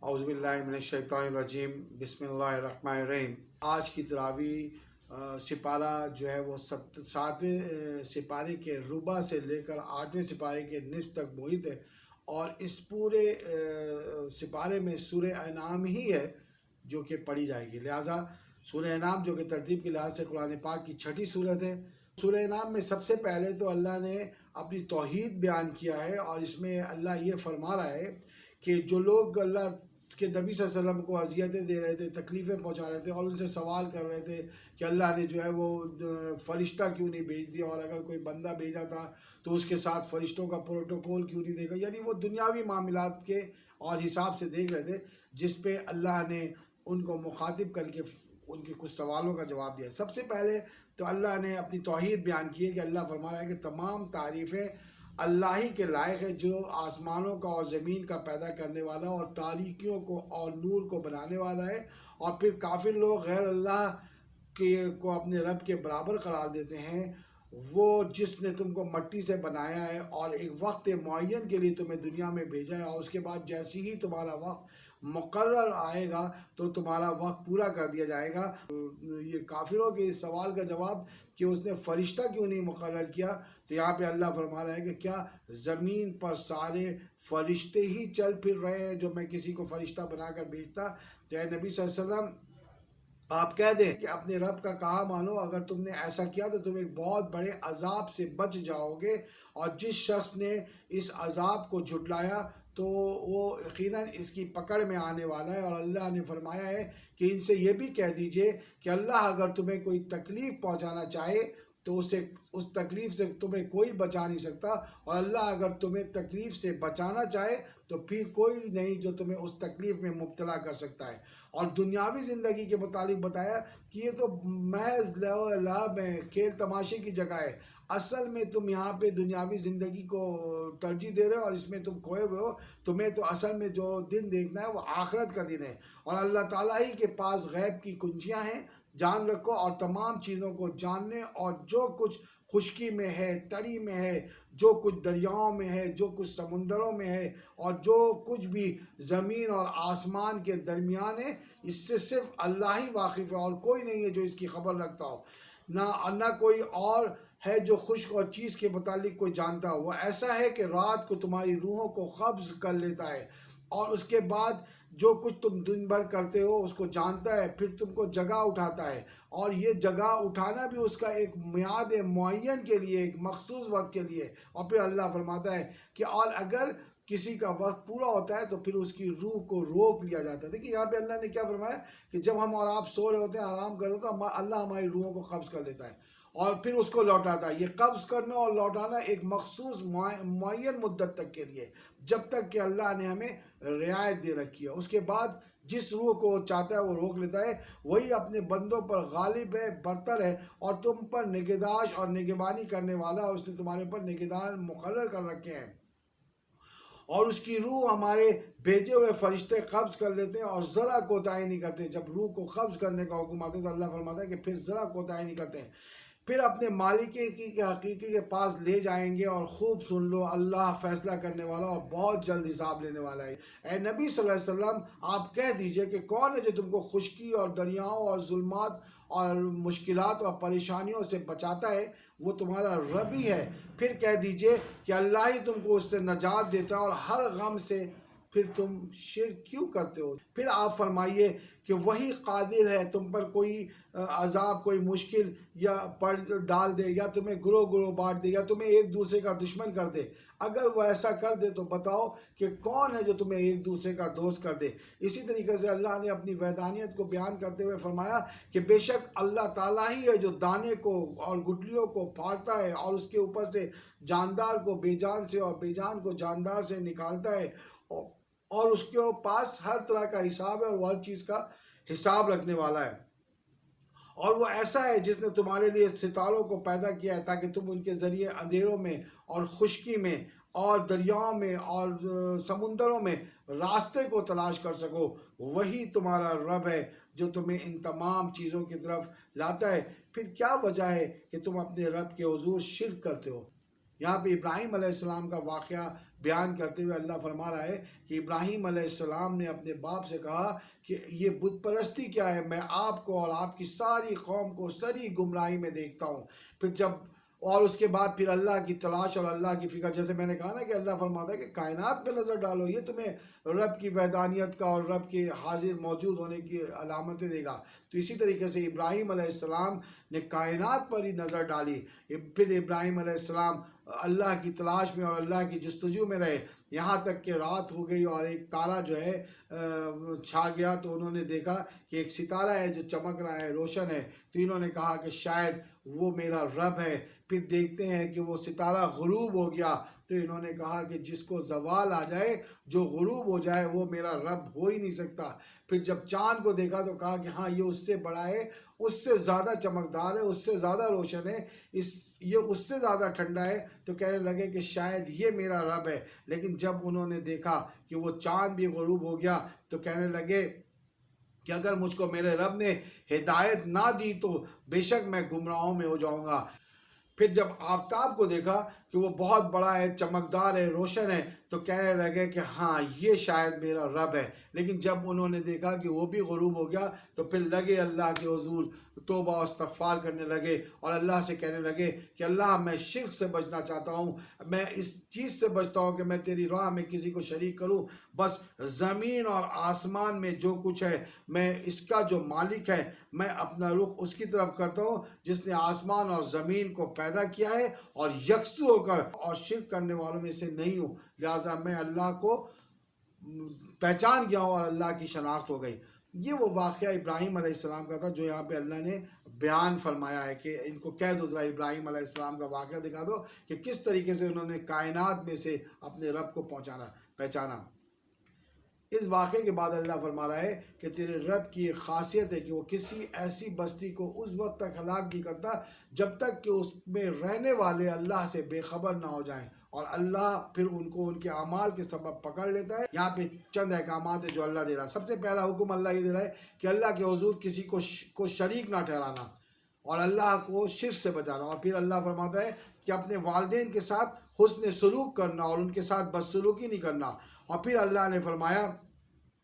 اعوذ باللہ من الشیطان الرجیم، بسم اللہ الرحمن الرحیم۔ آج کی تراویح سپارہ جو ہے وہ ساتویں سپارے کے ربع سے لے کر آٹھویں سپارے کے نصف تک محیط ہے، اور اس پورے سپارے میں سورہ انعام ہی ہے جو کہ پڑھی جائے گی۔ لہٰذا سورہ انعام جو کہ ترتیب کے لحاظ سے قرآن پاک کی چھٹی صورت ہے۔ سورہ انعام میں سب سے پہلے تو اللہ نے اپنی توحید بیان کیا ہے، اور اس میں اللہ یہ فرما رہا ہے کہ جو لوگ اللہ کے نبی صلی اللہ علیہ وسلم کو اذیتیں دے رہے تھے، تکلیفیں پہنچا رہے تھے، اور ان سے سوال کر رہے تھے کہ اللہ نے جو ہے وہ فرشتہ کیوں نہیں بھیج دیا، اور اگر کوئی بندہ بھیجا تھا تو اس کے ساتھ فرشتوں کا پروٹوکول کیوں نہیں دیکھا، یعنی وہ دنیاوی معاملات کے اور حساب سے دیکھ رہے تھے، جس پہ اللہ نے ان کو مخاطب کر کے ان کے کچھ سوالوں کا جواب دیا۔ سب سے پہلے تو اللہ نے اپنی توحید بیان کی ہے کہ اللہ فرما رہا ہے کہ تمام تعریفیں اللہ ہی کے لائق ہے، جو آسمانوں کا اور زمین کا پیدا کرنے والا اور تاریکیوں کو اور نور کو بنانے والا ہے۔ اور پھر کافر لوگ غیر اللہ کو اپنے رب کے برابر قرار دیتے ہیں۔ وہ جس نے تم کو مٹی سے بنایا ہے اور ایک وقت معین کے لیے تمہیں دنیا میں بھیجا ہے، اور اس کے بعد جیسی ہی تمہارا وقت مقرر آئے گا تو تمہارا وقت پورا کر دیا جائے گا۔ یہ کافروں کے اس سوال کا جواب کہ اس نے فرشتہ کیوں نہیں مقرر کیا، تو یہاں پہ اللہ فرما رہا ہے کہ کیا زمین پر سارے فرشتے ہی چل پھر رہے ہیں جو میں کسی کو فرشتہ بنا کر بھیجتا؟ تو اے نبی صلی اللہ علیہ وسلم آپ کہہ دیں کہ اپنے رب کا کہا مانو، اگر تم نے ایسا کیا تو تم ایک بہت بڑے عذاب سے بچ جاؤ گے، اور جس شخص نے اس عذاب کو جھٹلایا تو وہ یقیناً اس کی پکڑ میں آنے والا ہے۔ اور اللہ نے فرمایا ہے کہ ان سے یہ بھی کہہ دیجئے کہ اللہ اگر تمہیں کوئی تکلیف پہنچانا چاہے تو اس تکلیف سے تمہیں کوئی بچا نہیں سکتا، اور اللہ اگر تمہیں تکلیف سے بچانا چاہے تو پھر کوئی نہیں جو تمہیں اس تکلیف میں مبتلا کر سکتا ہے۔ اور دنیاوی زندگی کے متعلق بتایا کہ یہ تو محض لعب ہے، کھیل تماشے کی جگہ ہے، اصل میں تم یہاں پہ دنیاوی زندگی کو ترجیح دے رہے ہو اور اس میں تم کھوئے ہوئے ہو۔ تمہیں تو اصل میں جو دن دیکھنا ہے وہ آخرت کا دن ہے، اور اللہ تعالیٰ ہی کے پاس غیب کی کنجیاں ہیں، جان رکھو۔ اور تمام چیزوں کو جاننے، اور جو کچھ خشکی میں ہے، تری میں ہے، جو کچھ دریاؤں میں ہے، جو کچھ سمندروں میں ہے، اور جو کچھ بھی زمین اور آسمان کے درمیان ہے، اس سے صرف اللہ ہی واقف ہے، اور کوئی نہیں ہے جو اس کی خبر رکھتا ہو۔ نہ کوئی اور ہے جو خشک اور چیز کے متعلق کوئی جانتا ہو۔ وہ ایسا ہے کہ رات کو تمہاری روحوں کو قبض کر لیتا ہے، اور اس کے بعد جو کچھ تم دن بھر کرتے ہو اس کو جانتا ہے، پھر تم کو جگہ اٹھاتا ہے، اور یہ جگہ اٹھانا بھی اس کا ایک میعاد معین کے لیے، ایک مخصوص وقت کے لیے۔ اور پھر اللہ فرماتا ہے کہ اور اگر کسی کا وقت پورا ہوتا ہے تو پھر اس کی روح کو روک لیا جاتا ہے۔ دیکھیے یہاں پہ اللہ نے کیا فرمایا کہ جب ہم اور آپ سو رہے ہوتے ہیں، آرام کر رہے ہوتے ہیں، اللہ ہماری روحوں کو قبض کر لیتا ہے اور پھر اس کو لوٹاتا ہے۔ یہ قبض کرنا اور لوٹانا ایک مخصوص معین مدت تک کے لیے، جب تک کہ اللہ نے ہمیں رعایت دے رکھی ہے۔ اس کے بعد جس روح کو وہ چاہتا ہے وہ روک لیتا ہے۔ وہی اپنے بندوں پر غالب ہے، برتر ہے، اور تم پر نگہداشت اور نگہبانی کرنے والا، اور اس نے تمہارے پر نگہدان مقرر کر رکھے ہیں، اور اس کی روح ہمارے بھیجے ہوئے فرشتے قبض کر لیتے ہیں اور ذرا کوتاہی نہیں کرتے۔ جب روح کو قبض کرنے کا حکم آتا ہے تو اللہ فرماتا ہے کہ پھر ذرا کوتاہی نہیں کرتے ہیں، پھر اپنے مالک کی حقیقی کے پاس لے جائیں گے۔ اور خوب سن لو، اللہ فیصلہ کرنے والا اور بہت جلد حساب لینے والا ہے۔ اے نبی صلی اللہ علیہ وسلم آپ کہہ دیجئے کہ کون ہے جو تم کو خشکی اور دریاؤں اور ظلمات اور مشکلات اور پریشانیوں سے بچاتا ہے؟ وہ تمہارا رب ہی ہے۔ پھر کہہ دیجئے کہ اللہ ہی تم کو اس سے نجات دیتا ہے، اور ہر غم سے پھر تم شرک کیوں کرتے ہو؟ پھر آپ فرمائیے کہ وہی قادر ہے تم پر کوئی عذاب، کوئی مشکل یا ڈال دے، یا تمہیں گروہ گروہ بانٹ دے، یا تمہیں ایک دوسرے کا دشمن کر دے۔ اگر وہ ایسا کر دے تو بتاؤ کہ کون ہے جو تمہیں ایک دوسرے کا دوست کر دے؟ اسی طریقے سے اللہ نے اپنی وحدانیت کو بیان کرتے ہوئے فرمایا کہ بے شک اللہ تعالیٰ ہی ہے جو دانے کو اور گٹلیوں کو پھاڑتا ہے، اور اس کے اوپر سے جاندار کو بے جان سے اور بے جان کو جاندار سے نکالتا ہے، اور اس کے پاس ہر طرح کا حساب ہے، اور وہ ہر چیز کا حساب رکھنے والا ہے۔ اور وہ ایسا ہے جس نے تمہارے لیے ستاروں کو پیدا کیا ہے تاکہ تم ان کے ذریعے اندھیروں میں اور خشکی میں اور دریاؤں میں اور سمندروں میں راستے کو تلاش کر سکو۔ وہی تمہارا رب ہے جو تمہیں ان تمام چیزوں کی طرف لاتا ہے۔ پھر کیا وجہ ہے کہ تم اپنے رب کے حضور شرک کرتے ہو؟ یہاں پہ ابراہیم علیہ السلام کا واقعہ بیان کرتے ہوئے اللہ فرما رہا ہے کہ ابراہیم علیہ السلام نے اپنے باپ سے کہا کہ یہ بت پرستی کیا ہے، میں آپ کو اور آپ کی ساری قوم کو سری گمراہی میں دیکھتا ہوں۔ پھر جب اور اس کے بعد پھر اللہ کی تلاش اور اللہ کی فکر، جیسے میں نے کہا نا کہ اللہ فرماتا ہے کہ کائنات پہ نظر ڈالو، یہ تمہیں رب کی وحدانیت کا اور رب کے حاضر موجود ہونے کی علامتیں دے گا۔ تو اسی طریقے سے ابراہیم علیہ السلام نے کائنات پر ہی نظر ڈالی۔ پھر ابراہیم علیہ السلام اللہ کی تلاش میں اور اللہ کی جستجو میں رہے، یہاں تک کہ رات ہو گئی اور ایک تارا جو ہے چھا گیا، تو انہوں نے دیکھا کہ ایک ستارہ ہے جو چمک رہا ہے، روشن ہے، تو انہوں نے کہا کہ شاید وہ میرا رب ہے۔ پھر دیکھتے ہیں کہ وہ ستارہ غروب ہو گیا، تو انہوں نے کہا کہ جس کو زوال آ جائے، جو غروب ہو جائے، وہ میرا رب ہو ہی نہیں سکتا۔ پھر جب چاند کو دیکھا تو کہا کہ ہاں یہ اس سے بڑا ہے، اس سے زیادہ چمکدار ہے، اس سے زیادہ روشن ہے، یہ اس سے زیادہ ٹھنڈا ہے، تو کہنے لگے کہ شاید یہ میرا رب ہے۔ لیکن جب انہوں نے دیکھا کہ وہ چاند بھی غروب ہو گیا، تو کہنے لگے کہ اگر مجھ کو میرے رب نے ہدایت نہ دی تو بے شک میں گمراہوں میں ہو جاؤں گا۔ پھر جب آفتاب کو دیکھا کہ وہ بہت بڑا ہے، چمکدار ہے، روشن ہے، تو کہنے لگے کہ ہاں یہ شاید میرا رب ہے۔ لیکن جب انہوں نے دیکھا کہ وہ بھی غروب ہو گیا، تو پھر لگے اللہ کے حضور توبہ و استغفار کرنے لگے اور اللہ سے کہنے لگے کہ اللہ میں شرک سے بچنا چاہتا ہوں، میں اس چیز سے بچتا ہوں کہ میں تیری راہ میں کسی کو شریک کروں، بس زمین اور آسمان میں جو کچھ ہے میں اس کا جو مالک ہے، میں اپنا رخ اس کی طرف کرتا ہوں جس نے آسمان اور زمین کو پیدا کیا ہے، اور یکسو ہو کر اور شرک کرنے والوں میں سے نہیں ہوں، لہٰذا میں اللہ کو پہچان گیا ہوں اور اللہ کی شناخت ہو گئی۔ یہ وہ واقعہ ابراہیم علیہ السلام کا تھا جو یہاں پہ اللہ نے بیان فرمایا ہے کہ ان کو کہہ دو ذرا، ابراہیم علیہ السلام کا واقعہ دکھا دو کہ کس طریقے سے انہوں نے کائنات میں سے اپنے رب کو پہچانا۔ اس واقعے کے بعد اللہ فرما رہا ہے کہ تیرے رب کی ایک خاصیت ہے کہ وہ کسی ایسی بستی کو اس وقت تک ہلاک نہیں کرتا جب تک کہ اس میں رہنے والے اللہ سے بے خبر نہ ہو جائیں، اور اللہ پھر ان کو ان کے اعمال کے سبب پکڑ لیتا ہے۔ یہاں پہ چند احکامات ہیں جو اللہ دے رہا ہے۔ سب سے پہلا حکم اللہ یہ دے رہا ہے کہ اللہ کے حضور کسی کو شریک نہ ٹھہرانا اور اللہ کو شرک سے بچانا، اور پھر اللہ فرماتا ہے کہ اپنے والدین کے ساتھ حسن سلوک کرنا اور ان کے ساتھ بدسلوکی نہیں کرنا، اور پھر اللہ نے فرمایا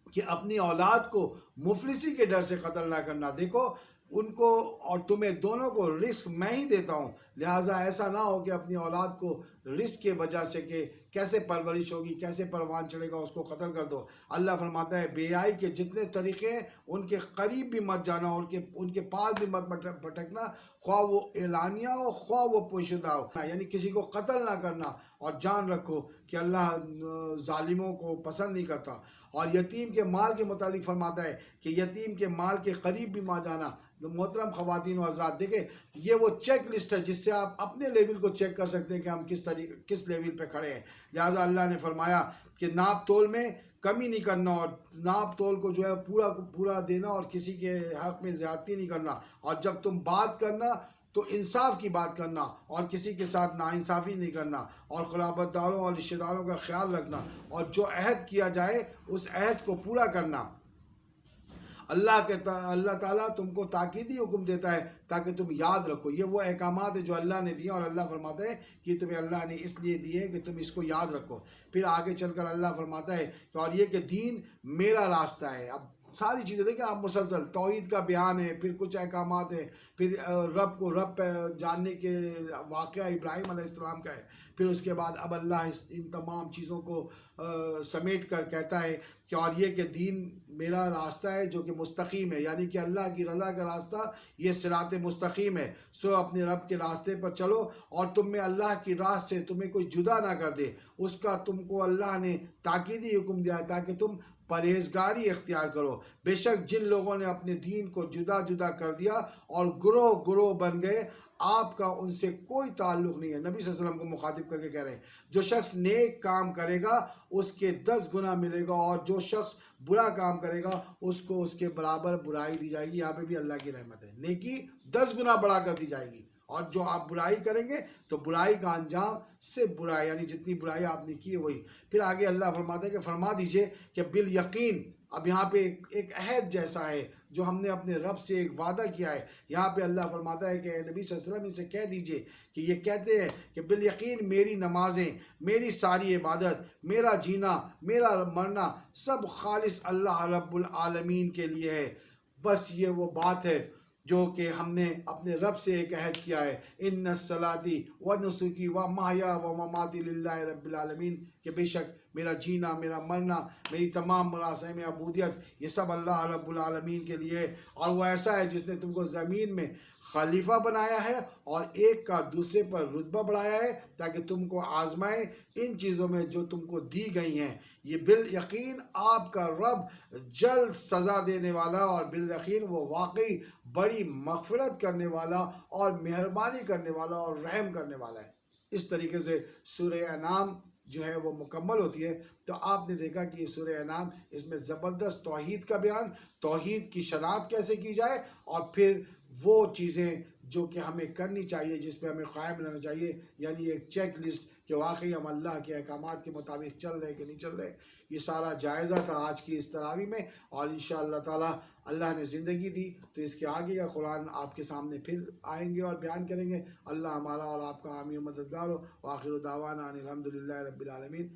کہ اپنی اولاد کو مفلسی کے ڈر سے قتل نہ کرنا۔ دیکھو ان کو اور تمہیں دونوں کو رزق میں ہی دیتا ہوں، لہٰذا ایسا نہ ہو کہ اپنی اولاد کو رزق کے وجہ سے کہ کیسے پرورش ہوگی، کیسے پروان چڑھے گا، اس کو قتل کر دو۔ اللہ فرماتا ہے بے حیائی کے جتنے طریقے ہیں ان کے قریب بھی مت جانا، اور ان کے پاس بھی مت بھٹکنا، خواہ وہ اعلانیہ ہو خواہ وہ پوشیدہ ہو، یعنی کسی کو قتل نہ کرنا، اور جان رکھو کہ اللہ ظالموں کو پسند نہیں کرتا۔ اور یتیم کے مال کے متعلق فرماتا ہے کہ یتیم کے مال کے قریب بھی مت جانا۔ محترم خواتین و حضرات، دیکھیں یہ وہ چیک لسٹ ہے جس سے آپ اپنے لیول کو چیک کر سکتے ہیں کہ ہم کس لیول پہ کھڑے ہیں۔ لہٰذا اللہ نے فرمایا کہ ناپ تول میں کمی نہیں کرنا، اور ناپ تول کو جو ہے پورا دینا، اور کسی کے حق میں زیادتی نہیں کرنا، اور جب تم بات کرنا تو انصاف کی بات کرنا، اور کسی کے ساتھ ناانصافی نہیں کرنا، اور قرابت داروں اور رشتہ داروں کا خیال رکھنا، اور جو عہد کیا جائے اس عہد کو پورا کرنا۔ اللہ تعالیٰ تم کو تاکیدی حکم دیتا ہے تاکہ تم یاد رکھو۔ یہ وہ احکامات ہیں جو اللہ نے دیے، اور اللہ فرماتا ہے کہ تمہیں اللہ نے اس لیے دیے کہ تم اس کو یاد رکھو۔ پھر آگے چل کر اللہ فرماتا ہے کہ اور یہ کہ دین میرا راستہ ہے۔ اب ساری چیزیں دیکھیں آپ، مسلسل توحید کا بیان ہے، پھر کچھ احکامات ہیں، پھر رب پہ جاننے کے واقعہ ابراہیم علیہ السلام کا ہے، پھر اس کے بعد اب اللہ ان تمام چیزوں کو سمیٹ کر کہتا ہے کہ اور یہ کہ دین میرا راستہ ہے جو کہ مستقیم ہے، یعنی کہ اللہ کی رضا کا راستہ یہ صراط مستقیم ہے۔ سو اپنے رب کے راستے پر چلو، اور تم میں اللہ کی راہ سے تمہیں کوئی جدا نہ کر دے، اس کا تم کو اللہ نے تاکیدی حکم دیا ہے تاکہ تم پرہیزگاری اختیار کرو۔ بے شک جن لوگوں نے اپنے دین کو جدا جدا کر دیا اور گروہ گروہ بن گئے، آپ کا ان سے کوئی تعلق نہیں ہے۔ نبی صلی اللہ علیہ وسلم کو مخاطب کر کے کہہ رہے ہیں جو شخص نیک کام کرے گا اس کے 10 گنا ملے گا، اور جو شخص برا کام کرے گا اس کو اس کے برابر برائی دی جائے گی۔ یہاں پہ بھی اللہ کی رحمت ہے، نیکی 10 گنا بڑھا کر دی جائے گی، اور جو آپ برائی کریں گے تو برائی کا انجام سے برائی، یعنی جتنی برائی آپ نے کی ہے وہی۔ پھر آگے اللہ فرماتا ہے کہ فرما دیجئے کہ بالیقین، اب یہاں پہ ایک عہد جیسا ہے جو ہم نے اپنے رب سے ایک وعدہ کیا ہے۔ یہاں پہ اللہ فرماتا ہے کہ اے نبی صلی اللہ علیہ وسلم ان سے کہہ دیجئے کہ یہ کہتے ہیں کہ بالیقین میری نمازیں، میری ساری عبادت، میرا جینا، میرا مرنا سب خالص اللہ رب العالمین کے لیے ہے۔ بس یہ وہ بات ہے جو کہ ہم نے اپنے رب سے ایک عہد کیا ہے، ان الصلاۃ و نسکی و محیا و مماتی للہ رب العالمین، کہ بے شک میرا جینا، میرا مرنا، میری تمام مراسم عبودیت یہ سب اللہ رب العالمین کے لیے ہے۔ اور وہ ایسا ہے جس نے تم کو زمین میں خلیفہ بنایا ہے اور ایک کا دوسرے پر رتبہ بڑھایا ہے تاکہ تم کو آزمائے ان چیزوں میں جو تم کو دی گئی ہیں۔ یہ بالیقین آپ کا رب جلد سزا دینے والا، اور بالیقین وہ واقعی بڑی مغفرت کرنے والا اور مہربانی کرنے والا اور رحم کرنے والا ہے۔ اس طریقے سے سورہ انعام جو ہے وہ مکمل ہوتی ہے۔ تو آپ نے دیکھا کہ یہ سورہ انعام، اس میں زبردست توحید کا بیان، توحید کی شناخت کیسے کی جائے، اور پھر وہ چیزیں جو کہ ہمیں کرنی چاہیے، جس پہ ہمیں قائم رہنا چاہیے، یعنی ایک چیک لسٹ کہ واقعی ہم اللہ کے احکامات کے مطابق چل رہے کہ نہیں چل رہے۔ یہ سارا جائزہ تھا آج کی اس تراویح میں، اور انشاءاللہ تعالی اللہ نے زندگی دی تو اس کے آگے کا قرآن آپ کے سامنے پھر آئیں گے اور بیان کریں گے۔ اللہ ہمارا اور آپ کا حامی و مددگار ہو۔ وآخر دعوانا ان الحمدللہ رب العالمین۔